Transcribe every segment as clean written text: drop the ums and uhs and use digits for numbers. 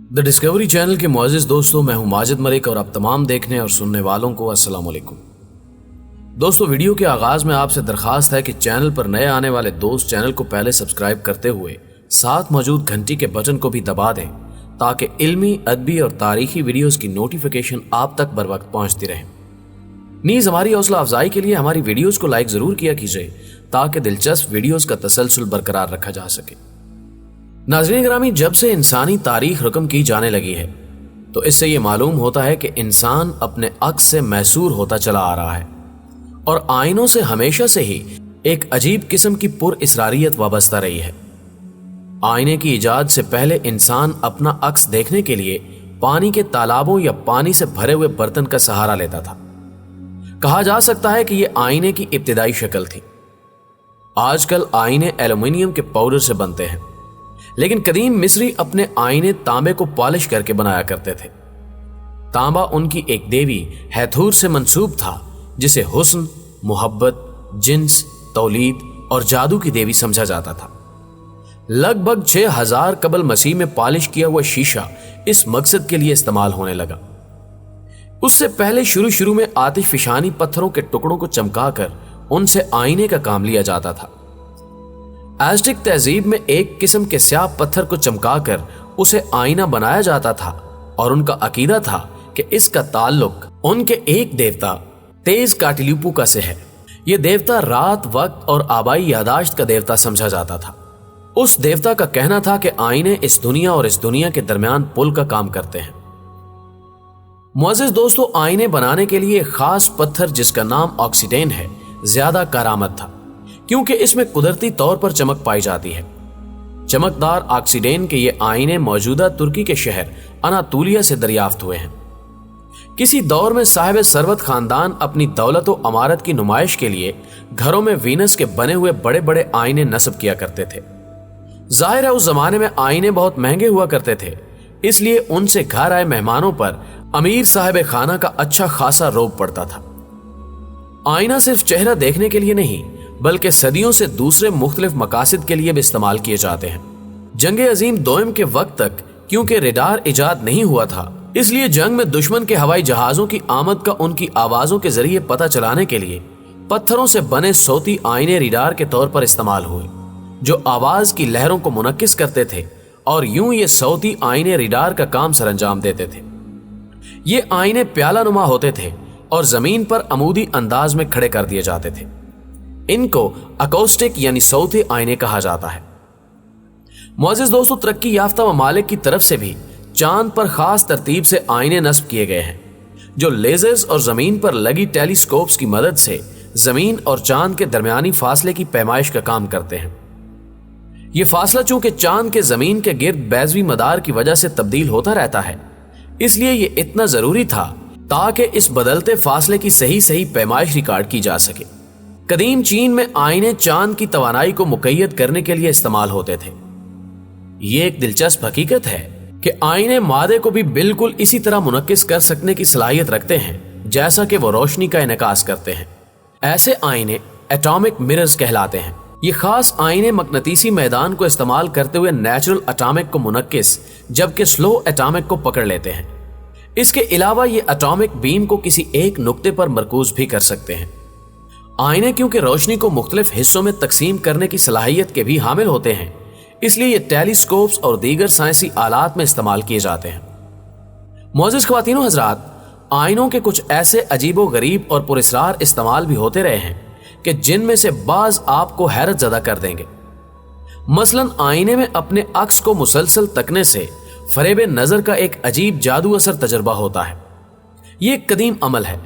The discovery channel के मुअज़्ज़िज़ दोस्तों, मैं हूं माजिद मलिक और आप तमाम देखने और सुनने वालों को अस्सलाम वालेकुम। दोस्तों, वीडियो के आगाज में आपसे दरखास्त है कि चैनल पर नए आने वाले दोस्त चैनल को पहले सब्सक्राइब करते हुए साथ मौजूद घंटी के बटन को भी दबा दें ताकि इल्मी, अदबी और तारीखी वीडियोस की नोटिफिकेशन आप तक बर वक्त पहुंचती रहे। नीज हमारी हौसला अफजाई के लिए हमारी वीडियोस को लाइक जरूर किया कीजिए ताकि दिलचस्प वीडियोस का तसलसल बरकरार रखा जा सके। नाज़रीन ग्रामी, जब से इंसानी तारीख रकम की जाने लगी है तो इससे ये मालूम होता है कि इंसान अपने अक्स से मैसूर होता चला आ रहा है और आईनों से हमेशा से ही एक अजीब किस्म की पुरइसरारियत वाबस्ता रही है। आईने की इजाद से पहले इंसान अपना अक्स देखने के लिए पानी के तालाबों या पानी से भरे हुए बर्तन का सहारा लेता था। कहा जा सकता है कि यह आईने की इब्तिदाई शक्ल थी। आजकल आईने एल्युमिनियम के पाउडर से बनते हैं, लेकिन कदीम मिस्री अपने आईने तांबे को पॉलिश करके बनाया करते थे। तांबा उनकी एक देवी हैथूर से मंसूब था जिसे हुस्न, मोहब्बत, जिन्स, तौलीद और जादू की देवी समझा जाता था। लगभग 6000 कबल मसीह में पॉलिश किया हुआ शीशा इस मकसद के लिए इस्तेमाल होने लगा। उससे पहले शुरू में आतिश फिशानी पत्थरों के टुकड़ों को चमकाकर उनसे आईने का काम लिया जाता था। एज़्टेक तहजीब में एक किस्म के स्याह पत्थर को चमकाकर उसे आईना बनाया जाता था और उनका अकीदा था कि इसका ताल्लुक उनके एक देवता तेज़काटिलुपुका से है। यह देवता रात, वक्त और आबाई यादाश्त का देवता समझा जाता था। उस देवता का कहना था कि आईने इस दुनिया और इस दुनिया के दरमियान पुल का काम करते हैं। मुअज़्ज़िज़ दोस्तों, आईने बनाने के लिए खास पत्थर जिसका नाम ऑक्सीडेन है ज्यादा कारामद था क्योंकि इसमें कुदरती तौर पर चमक पाई जाती है। चमकदार ऑक्सीडेन के ये आईने मौजूदा तुर्की के शहर अनातोलिया से दरियाफ्त हुए हैं। किसी दौर में साहिब सरवत खानदान अपनी दौलत और अमारत की नुमाइश के लिए घरों में वीनस के बने हुए बड़े बड़े आईने नस्ब किया करते थे। जाहिर है उस जमाने में आईने बहुत महंगे हुआ करते थे, इसलिए उनसे घर आए मेहमानों पर अमीर साहिब खाना का अच्छा खासा रौब पड़ता था। आईना सिर्फ चेहरा देखने के लिए नहीं बल्कि सदियों से दूसरे मुख्तलिफ मकासद के लिए भी इस्तेमाल किए जाते हैं। जंग अजीम दोयम के वक्त तक क्योंकि रेडार इजाद नहीं हुआ था, इसलिए जंग में दुश्मन के हवाई जहाजों की आमद का उनकी आवाजों के जरिए पता चलाने के लिए पत्थरों से बने सोती आईने रेडार के तौर पर इस्तेमाल हुए जो आवाज की लहरों को मुनक्किस करते थे और यूं ये सौती आईने रेडार का काम सरंजाम देते थे। ये आईने प्याला नुमा होते थे और जमीन पर अमूदी अंदाज में खड़े कर दिए जाते थे। इनको अकोस्टिक यानी सौती आईने कहा जाता है। मुअज़्ज़िज़ दोस्तों, तरक्की याफ्ता ममालिक की तरफ से भी चांद पर खास तरतीब से आईने नस्ब किए गए हैं जो लेजर्स और जमीन पर लगी टेलीस्कोप्स की मदद से जमीन और चांद के दरमियानी फासले की पैमाइश का काम करते हैं। यह फासला चूंकि चांद के जमीन के गिर्द बैज़वी मदार की वजह से तब्दील होता रहता है, इसलिए यह इतना जरूरी था ताकि इस बदलते फासले की सही पैमाइश रिकॉर्ड की जा सके। कदीम चीन में आईने चांद की तवानाई को मुकय्यद करने के लिए इस्तेमाल होते थे। ये एक दिलचस्प हकीकत है कि आईने मादे को भी बिल्कुल इसी तरह मुनक्किस कर सकने की सलाहियत रखते हैं जैसा कि वो रोशनी का इनकास करते हैं। ऐसे आईने एटॉमिक मिरर्स कहलाते हैं। ये खास आईने मकनतीसी मैदान को इस्तेमाल करते हुए नेचुरल एटॉमिक को मुनक्किस जबकि स्लो एटॉमिक को पकड़ लेते हैं। इसके अलावा ये एटॉमिक बीम को किसी एक नुक्ते पर मरकूज भी कर सकते हैं। आईने क्योंकि रोशनी को मुख्तलिफ हिस्सों में तकसीम करने की सलाहियत के भी हामिल होते हैं, इसलिए ये टेलीस्कोप्स और दीगर साइंसी आलात में इस्तेमाल किए जाते हैं। मुअज़्ज़िज़ ख्वातीन व हज़रात, आईनों के कुछ ऐसे अजीबो गरीब और पुरस्रार इस्तेमाल भी होते रहे हैं कि जिनमें से बाज आपको हैरत ज़दा कर देंगे। मसलन आईने में अपने अक्स को मुसलसल तकने से फरेब नजर का एक अजीब जादू असर तजर्बा होता है। ये एक कदीम अमल है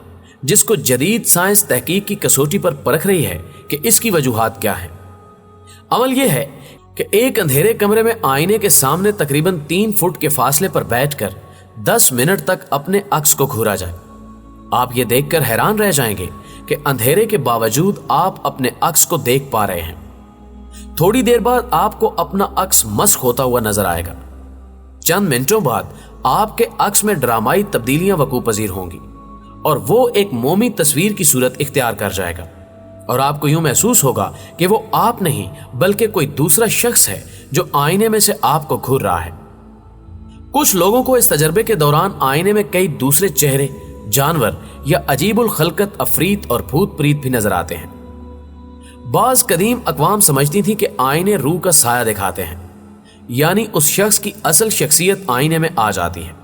जिसको जदीद साइंस तहकीक की कसौटी पर परख रही है कि इसकी वजूहात क्या है। अमल यह है कि एक अंधेरे कमरे में आईने के सामने तकरीबन 3 फुट के फासले पर बैठकर 10 मिनट तक अपने अक्स को घूरा जाए। आप ये देखकर हैरान रह जाएंगे कि अंधेरे के बावजूद आप अपने अक्स को देख पा रहे हैं। थोड़ी देर बाद आपको अपना अक्स मस्क होता हुआ नजर आएगा। चंद मिनटों बाद आपके अक्स में ड्रामाई तब्दीलियां वकू पजीर होंगी और वो एक मोमी तस्वीर की सूरत इख्तियार कर जाएगा और आपको यूं महसूस होगा कि वो आप नहीं बल्कि कोई दूसरा शख्स है जो आईने में से आपको घूर रहा है। कुछ लोगों को इस तजर्बे के दौरान आईने में कई दूसरे चेहरे, जानवर या अजीबुल खलकत अफरीत और भूत प्रीत भी नजर आते हैं। बाज कदीम अकवाम समझती थी कि आईने रूह का साया दिखाते हैं, यानी उस शख्स की असल शख्सियत आईने में आ जाती है।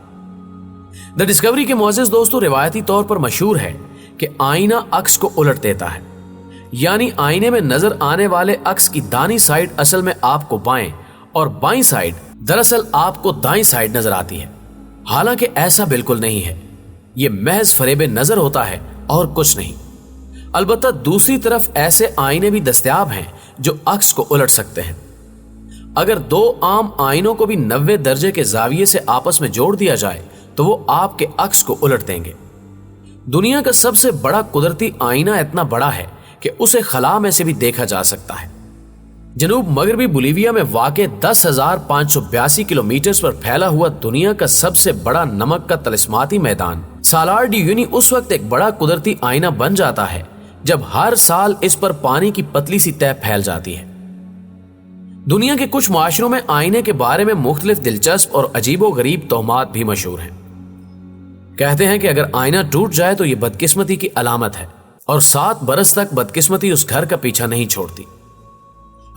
द डिस्कवरी के मोअज़्ज़िज़ दोस्तों, रिवायती तौर पर मशहूर है कि आईना अक्स को उलट देता है, यानी आईने में नजर आने वाले अक्स की दानी साइड असल में आपको बाएं और बाईं साइड दरअसल आपको दाईं साइड नजर आती है। हालांकि ऐसा बिल्कुल नहीं है, यह महज फरेबे नजर होता है और कुछ नहीं। अलबत्ता दूसरी तरफ ऐसे आईने भी दस्तयाब हैं जो अक्स को उलट सकते हैं। अगर दो आम आईनों को भी 90 दर्जे के जाविये से आपस में जोड़ दिया जाए तो वो आपके अक्स को उलट देंगे। दुनिया का सबसे बड़ा कुदरती आईना इतना बड़ा है कि उसे खला में से भी देखा जा सकता है। जनूब मगरबी बोलीविया में वाक़े 10,582 किलोमीटर पर फैला हुआ दुनिया का सबसे बड़ा नमक का तलिस्माती मैदान सालार डी यूनी उस वक्त एक बड़ा कुदरती आईना बन जाता है जब हर साल इस पर पानी की पतली सी तह फैल जाती है। दुनिया के कुछ माशरों में आईने के बारे में मुख्तलिफ दिलचस्प और अजीबो गरीब तोहमात भी मशहूर हैं। कहते हैं कि अगर आईना टूट जाए तो यह बदकिस्मती की अलामत है और 7 बरस तक बदकिस्मती उस घर का पीछा नहीं छोड़ती।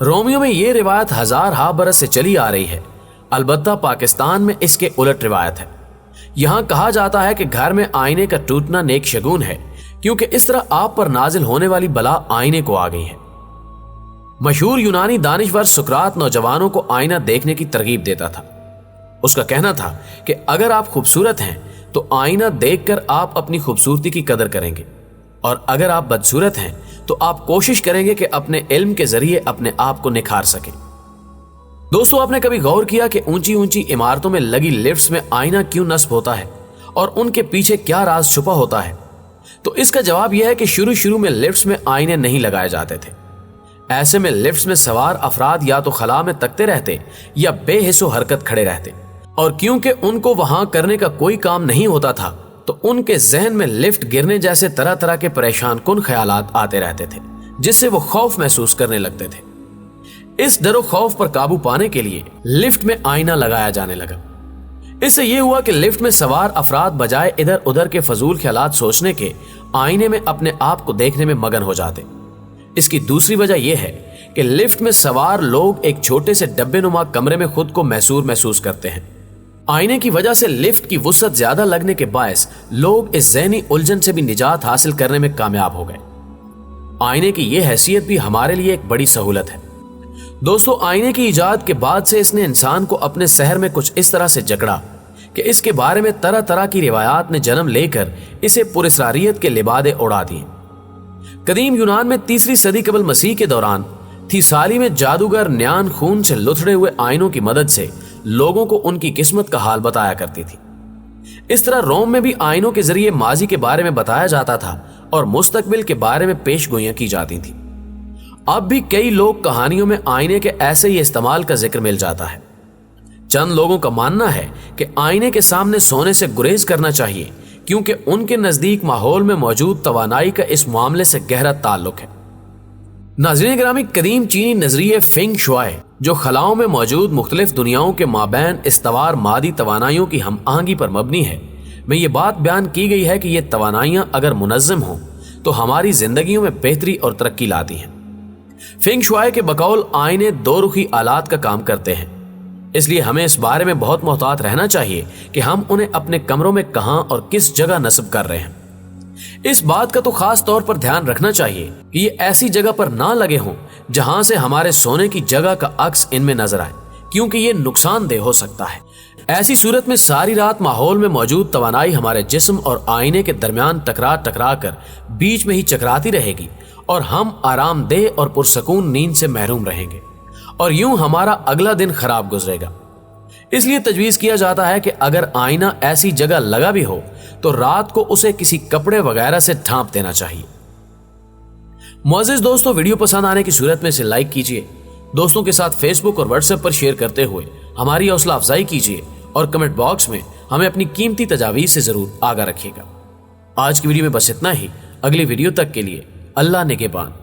रोमियो में यह रिवायत हजार हा बरस से चली आ रही है। अलबत्ता पाकिस्तान में इसके उलट रिवायत है। यहां कहा जाता है कि घर में आईने का टूटना नेक शगुन है, क्योंकि इस तरह आप पर नाजिल होने वाली बला आईने को आ गई है। मशहूर यूनानी दानिशवर सुकरात नौजवानों को आईना देखने की तरगीब देता था। उसका कहना था कि अगर आप खूबसूरत हैं तो आईना देखकर आप अपनी खूबसूरती की कदर करेंगे, और अगर आप बदसूरत हैं तो आप कोशिश करेंगे कि अपने इल्म के जरिए अपने आप को निखार सकें। दोस्तों, आपने कभी गौर किया कि ऊंची ऊंची इमारतों में लगी लिफ्ट्स में आईना क्यों नस्ब होता है और उनके पीछे क्या राज छुपा होता है? तो इसका जवाब यह है कि शुरू में लिफ्ट्स में आईने नहीं लगाए जाते थे। ऐसे में लिफ्ट्स में सवार अफराद या तो खला में तकते रहते या बेहिस्सो हरकत खड़े रहते, और क्योंकि उनको वहां करने का कोई काम नहीं होता था तो उनके जहन में लिफ्ट गिरने जैसे तरह तरह के परेशान कुन ख्यालात आते रहते थे, जिससे वो खौफ महसूस करने लगते थे। इस डरो खौफ पर काबू पाने के लिए लिफ्ट में आईना लगाया जाने लगा। इससे यह हुआ कि लिफ्ट में सवार अफराद बजाय इधर उधर के फजूल ख्यालात सोचने के आईने में अपने आप को देखने में मगन हो जाते। इसकी दूसरी वजह यह है कि लिफ्ट में सवार लोग एक छोटे से डब्बे नुमा कमरे में खुद को महसूस करते हैं। आईने की वजह से लिफ्ट की वुसअत ज्यादा लगने के बायस लोग इस ज़हनी उलझन से भी निजात हासिल करने में कामयाब हो गए। आईने की यह हैसियत भी हमारे लिए एक बड़ी सहूलत है। दोस्तों, आईने की इजाद के बाद से इसने इंसान को अपने शहर में कुछ इस तरह से जकड़ा कि इसके बारे में तरह तरह की रिवायात ने जन्म लेकर इसे पुरस्कारियत के लिबादे उड़ा दिए। कदीम यूनान में 3री सदी कबल मसीह के दौरान थीसाली में जादूगर न्यान खून से लुथड़े हुए आईनों की मदद से लोगों को उनकी किस्मत का हाल बताया करती थी। इस तरह रोम में भी आईनों के जरिए माजी के बारे में बताया जाता था और मुस्तकबिल के बारे में पेशगोइयां की जाती थी। अब भी कई लोग कहानियों में आईने के ऐसे ही इस्तेमाल का जिक्र मिल जाता है। चंद लोगों का मानना है कि आईने के सामने सोने से गुरेज करना चाहिए, क्योंकि उनके नजदीक माहौल में मौजूद तवानाई का इस मामले से गहरा ताल्लुक है। नाज़रीन गिरामी, कदीम चीनी नजरिए फेंग शुआई, जो खलाओं में मौजूद मुख्तलिफ दुनियाओं के माबैन इस्तवार मादी तवानाइयों की हम आहंगी पर मबनी है, में ये बात बयान की गई है कि ये तवानाइयां अगर मुनज़्ज़म हों तो हमारी जिंदगियों में बेहतरी और तरक्की लाती हैं। फेंग शुआई के बकौल आईने 2 रुखी आलात का काम करते हैं, इसलिए हमें इस बारे में बहुत मोहतात रहना चाहिए कि हम उन्हें अपने कमरों में कहां और किस जगह नस्ब कर रहे हैं। इस बात का तो खास तौर पर ध्यान रखना चाहिए कि ये ऐसी जगह पर ना लगे हों जहां से हमारे सोने की जगह का अक्स इनमें नजर आए, क्योंकि ये नुकसानदेह हो सकता है। ऐसी सूरत में सारी रात माहौल में मौजूद तवानाई हमारे जिस्म और आईने के दरमियान टकरा कर बीच में ही चकराती रहेगी और हम आरामदेह और पुरसकून नींद से महरूम रहेंगे और यूं हमारा अगला दिन खराब गुजरेगा। इसलिए तजवीज किया जाता है कि अगर आईना ऐसी जगह लगा भी हो तो रात को उसे किसी कपड़े वगैरह से ढांप देना चाहिए। मुअज़्ज़िज़ दोस्तों, वीडियो पसंद आने की सूरत में इसे लाइक कीजिए, दोस्तों के साथ फेसबुक और व्हाट्सएप पर शेयर करते हुए हमारी हौसला अफजाई कीजिए और कमेंट बॉक्स में हमें अपनी कीमती तजावीज़ से जरूर आगाह रखिएगा। आज की वीडियो में बस इतना ही। अगली वीडियो तक के लिए अल्लाह निगहबान।